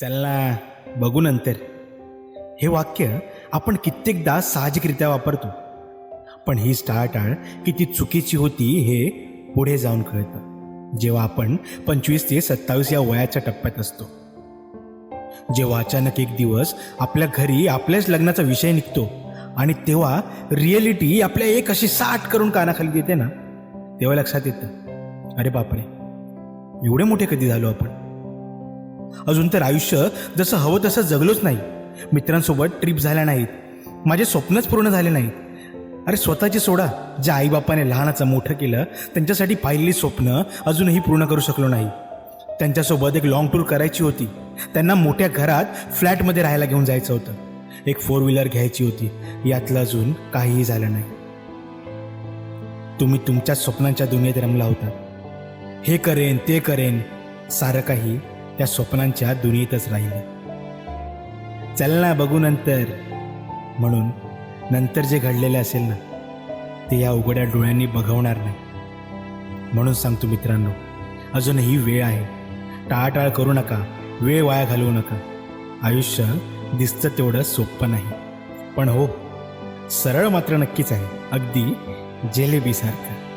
चल ना, बघू नंतर. हे वाक्य आपण कित्येकदा साहजिकरित्या वापरतो, पण ही टाळाटाळ किती चुकीची होती हे पुढे जाऊन कळतं, जेव्हा आपण 25 ते 27 या वयाच्या टप्प्यात असतो. जेव्हा अचानक एक दिवस आपल्या घरी आपल्याच लग्नाचा विषय निघतो आणि तेव्हा रिॲलिटी आपल्या एक अशी साठ करून कानाखाली देते ना, तेव्हा लक्षात येतं, अरे बापरे, एवढे मोठे कधी झालो आपण. अजून तर आयुष्य जसं हवं तसं जगलोच नाही. मित्रांसोबत ट्रिप झाल्या नाहीत, माझे स्वप्नच पूर्ण झाले नाहीत. अरे स्वतःची सोडा, ज्या आईबापाने लहानाचं मोठं केलं त्यांच्यासाठी पाहिलेली स्वप्न अजूनही पूर्ण करू शकलो नाही. त्यांच्यासोबत एक लॉंग टूर करायची होती, त्यांना मोठ्या घरात फ्लॅटमध्ये राहायला घेऊन जायचं होतं, एक 4 व्हीलर घ्यायची होती. यातलं अजून काहीही झालं नाही. तुम्ही तुमच्या स्वप्नांच्या दुनियेत रमला होता. हे करेन ते करेन, सारं काही त्या स्वप्नांच्या दुनियेतच राहिले. चल ना, बघू नंतर. म्हणून नंतर जे घडलेले असेल ना, ते या उघड्या डोळ्यांनी बघवणार नाही. म्हणून सांगतो मित्रांनो, अजूनही वेळ आहे. टाळाटाळ करू नका, वेळ वाया घालवू नका. आयुष्य दिसतं तेवढं सोपं नाही, पण हो, सरळ मात्र नक्कीच आहे, अगदी जिलेबीसारखं.